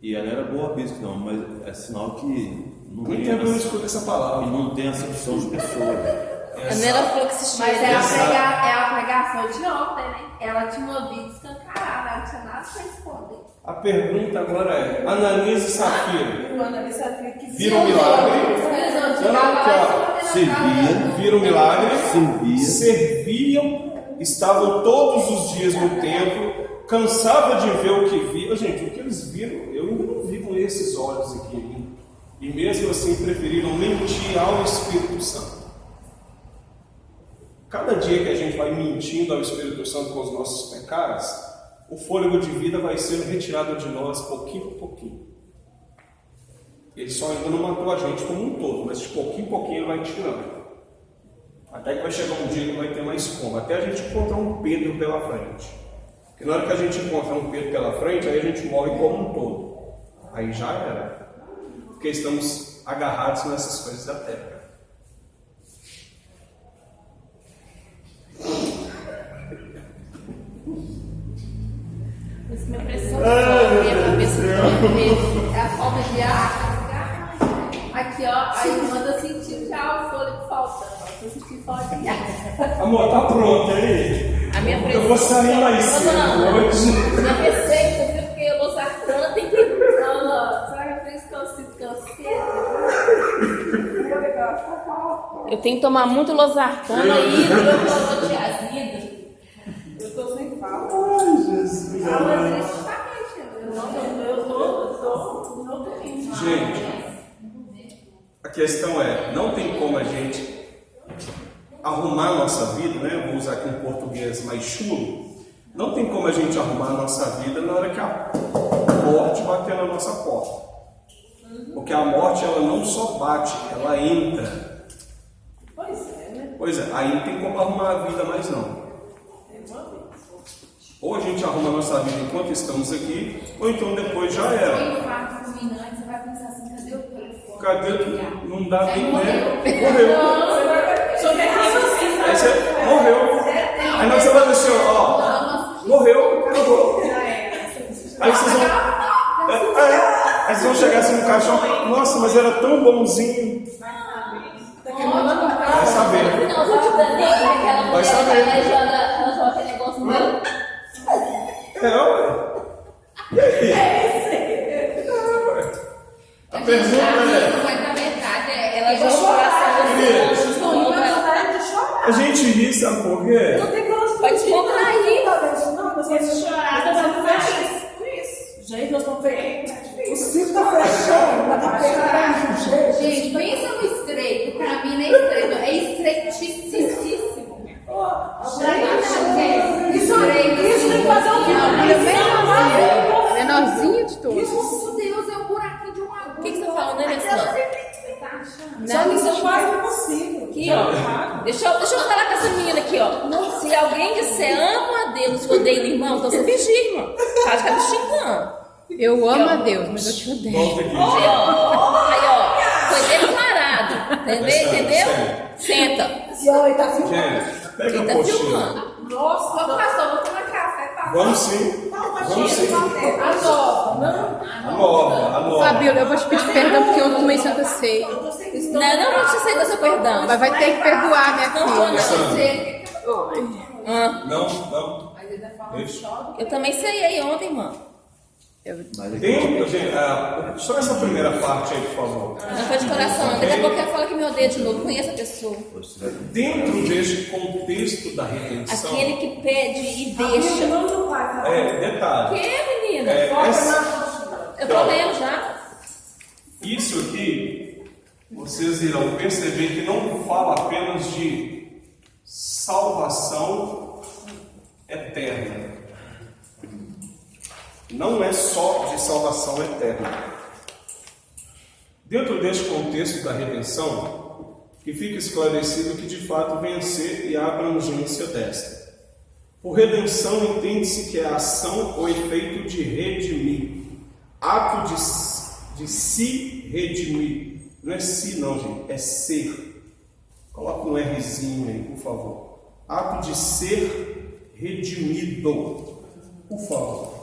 E ela não era boa vista, não, mas é sinal que Não entendo onde escuta essa palavra. e não tem acepção de pessoas. A Nela falou que se mas é a pregação de ontem, né? Ela tinha uma vida escancarada, ela não tinha nada para esconder. A pergunta agora é: Ananias e Safira O Ananias Safira que viram o milagre? Viram o milagre? Serviam, estavam todos os dias no templo, cansava de ver o que via. Gente, o que eles viram, eu ainda não vi com esses olhos aqui ainda. E mesmo assim preferiram mentir ao Espírito Santo. cada dia que a gente vai mentindo ao Espírito Santo com os nossos pecados, o fôlego de vida vai sendo retirado de nós pouquinho por pouquinho. Ele só ainda não matou a gente como um todo, mas de pouquinho em pouquinho ele vai tirando. Até que vai chegar um dia que não vai ter mais como. Até a gente encontrar um Pedro pela frente. Porque na hora que a gente encontrar um Pedro pela frente, aí a gente morre como um todo. Aí já era. Porque estamos agarrados nessas coisas da terra. Minha pressão sobe, minha cabeça treme, é a falta de ar. Aqui, ó, aí manda sentir já o fôlego faltando. Eu senti falta de ar. Amor, tá pronto aí? A minha pressão. Eu vou sair mais cedo hoje. Minha receita, viu? Porque losartana tem que. Será que eu fiz canseira? Eu tenho que tomar muito losartana e hidroclorotiazida. Eu tô sem fala. Ai, Jesus. Mas isso tá quente. Eu tô quente. Gente, a questão é, não tem como a gente arrumar a nossa vida, né? Vou usar aqui um português mais chulo. Não tem como a gente arrumar a nossa vida na hora que a morte bater na nossa porta. Porque a morte, ela não só bate, ela entra. Pois é, né? Pois é, aí não tem como arrumar a vida mais não. Ou a gente arruma a nossa vida enquanto estamos aqui, ou então depois já era. Tem um quarto fulminante, você vai pensar assim, cadê o telefone? Cadê? Não dá nem morreu. Morreu. Aí você morreu. Aí nós vamos assim, ó, morreu, acabou. Aí vocês vão. Aí vocês vão chegar assim no caixão, nossa, mas era tão bonzinho. Vai saber. Vai saber. Ela joga aquele negócio no meu. Ué. E aí? A pergunta é. Mas na verdade, ela joga o coração Estou indo pra vontade de chorar. A gente ri, sabe por quê? Não tem como Pode contrair. Não, nós vamos chorar. Nós vamos fechar. Gente, nós estamos fechando. O cinto tá fechando. Tá fechando. Gente, pensa no estreito. Pra mim não é estreito, é estreitíssimo. Isso tem que fazer um menorzinho de todos. Isso, Meu Deus, é um buraquinho de uma agulha. O que você tá falando, né, Só que isso é quase impossível. Aqui, ó. Deixa eu falar com essa menina aqui, ó. Se alguém disser amo a Deus e odeio o irmão, então você vigia, irmão. Acho que tá me xingando. Eu amo a Deus, mas eu te odeio. Volta aqui. Aí, ó. Foi declarado. Entendeu? Senta. E ó, ele tá filmando. Gente, pega Quem a tá postinha. filmando? Nossa, Ô, pastor, vou tomar café, tá? Vamos sim. Vamos sim. A nova. Fabíola, eu vou te pedir perdão porque eu tomei Santa Ceia. Não vou te aceitar seu perdão. Mas vai ter que perdoar, minha Não vou filha. dizer. Não. Deixa. Eu também ceiei ontem, mano. Dentro, gente, só essa primeira parte aí, por favor. Não foi de coração, não. Daqui a pouco ela fala que me odeia de novo. Conheço a pessoa. Dentro deste contexto da redenção. Aquele que pede e deixa. Detalhe. Que, menina? Eu tô lendo já. Isso aqui, vocês irão perceber que não fala apenas de salvação eterna. Não é só de salvação eterna. Dentro deste contexto da redenção, que fica esclarecido que de fato vencer e a abrangência desta. Por redenção entende-se que é a ação ou efeito de redimir, ato de se redimir. Não é si não, gente, é ser. Coloca um Rzinho aí, por favor. Ato de ser redimido, por favor.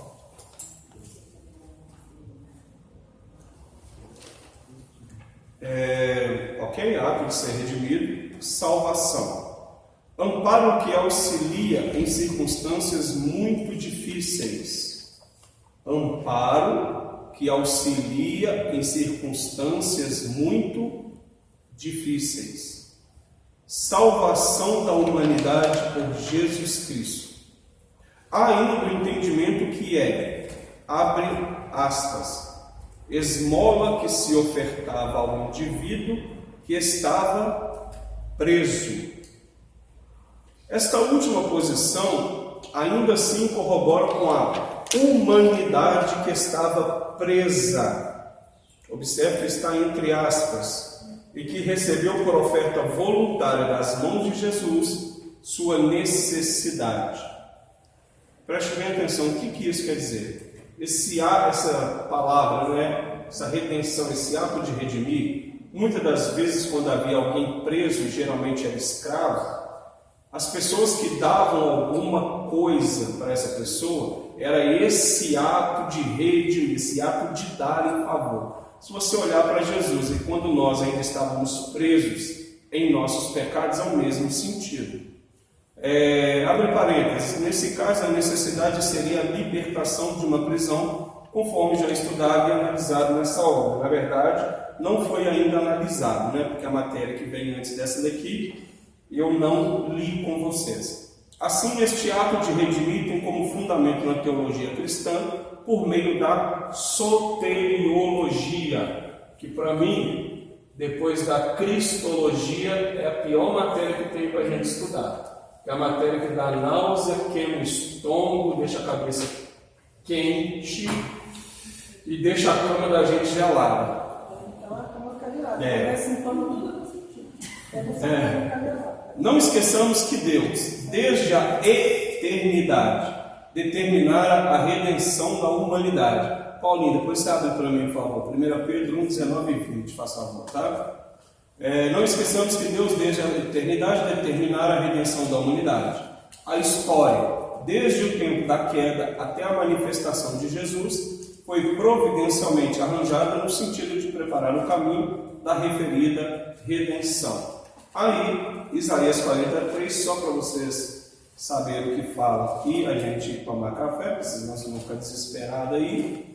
Ok? Ato de ser redimido, salvação. Amparo que auxilia em circunstâncias muito difíceis. Amparo que auxilia em circunstâncias muito difíceis. Salvação da humanidade por Jesus Cristo. Há ainda o entendimento que abre aspas, esmola que se ofertava ao indivíduo que estava preso. Esta última posição ainda assim corrobora com a humanidade que estava presa. Observe que está entre aspas, e que recebeu por oferta voluntária das mãos de Jesus sua necessidade. Preste bem atenção, o que isso quer dizer? Essa palavra, né? Essa redenção, esse ato de redimir, muitas das vezes quando havia alguém preso, geralmente era escravo, as pessoas que davam alguma coisa para essa pessoa, era esse ato de redimir, esse ato de dar em favor. Se você olhar para Jesus, e quando nós ainda estávamos presos em nossos pecados, é o mesmo sentido. Abre parênteses, nesse caso a necessidade seria a libertação de uma prisão, conforme já estudado e analisado nessa obra. Na verdade, não foi ainda analisado, né? Porque a matéria que vem antes dessa daqui, eu não li com vocês. Assim, este ato de redimir tem como fundamento na teologia cristã, por meio da soteriologia, que para mim, depois da cristologia, é a pior matéria que tem para a gente estudar. É a matéria que dá náusea, queima o estômago, deixa a cabeça quente e deixa a cama da gente gelada. Então a cama calhada. É sintoma tudo sentido. Não esqueçamos que Deus, desde a eternidade, determinara a redenção da humanidade. Paulinho, depois você abre para mim, por favor. 1 Pedro 1, 19 e 20, faça favor, tá? Não esqueçamos que Deus, desde a eternidade, determinara a redenção da humanidade. A história, desde o tempo da queda até a manifestação de Jesus, foi providencialmente arranjada no sentido de preparar o caminho da referida redenção. Aí, Isaías 43, só para vocês saberem o que fala aqui, a gente tomar café, porque senão vocês vão ficar desesperados aí.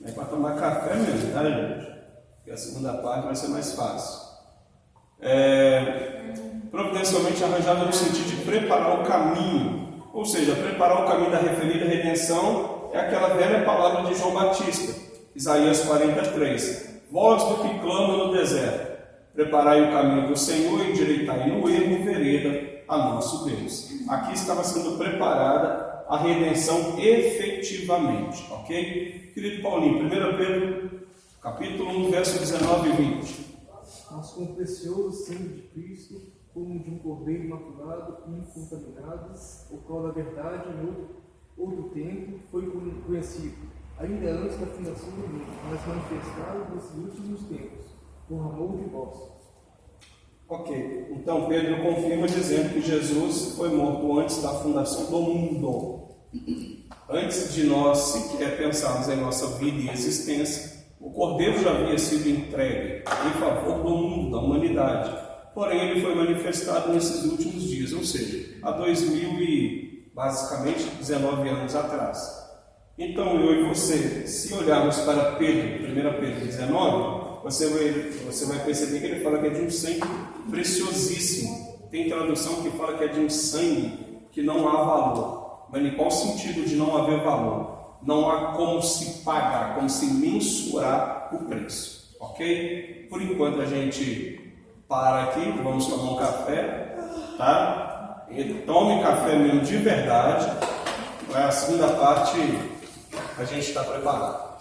É para tomar café mesmo, tá, gente? Porque a segunda parte vai ser mais fácil. Providencialmente arranjada no sentido de preparar o caminho, ou seja, preparar o caminho da referida redenção é aquela velha palavra de João Batista, Isaías 43. Voz do que clama no deserto, preparai o caminho do Senhor e endireitai no ermo vereda a nosso Deus. Aqui estava sendo preparada a redenção efetivamente, ok? Querido Paulinho, 1 Pedro, capítulo 1, verso 19 e 20. Mas com o precioso sangue de Cristo, como de um cordeiro imaculado e incontaminado, o qual, na verdade, em outro tempo, foi conhecido, ainda antes da fundação do mundo, mas manifestado nesses últimos tempos, por amor de vós. Ok, então Pedro confirma dizendo que Jesus foi morto antes da fundação do mundo. Antes de nós sequer pensarmos em nossa vida e existência, o Cordeiro já havia sido entregue em favor do mundo, da humanidade. Porém, ele foi manifestado nesses últimos dias, ou seja, há 19 anos atrás. Então, eu e você, se olharmos para Pedro, 1 Pedro 19, você vai perceber que ele fala que é de um sangue preciosíssimo. Tem tradução que fala que é de um sangue que não há valor. Mas em qual sentido de não haver valor? Não há como se pagar, como se mensurar o preço. Ok? Por enquanto a gente para aqui, vamos tomar um café, tá? E tome café mesmo de verdade. A segunda parte a gente está preparado.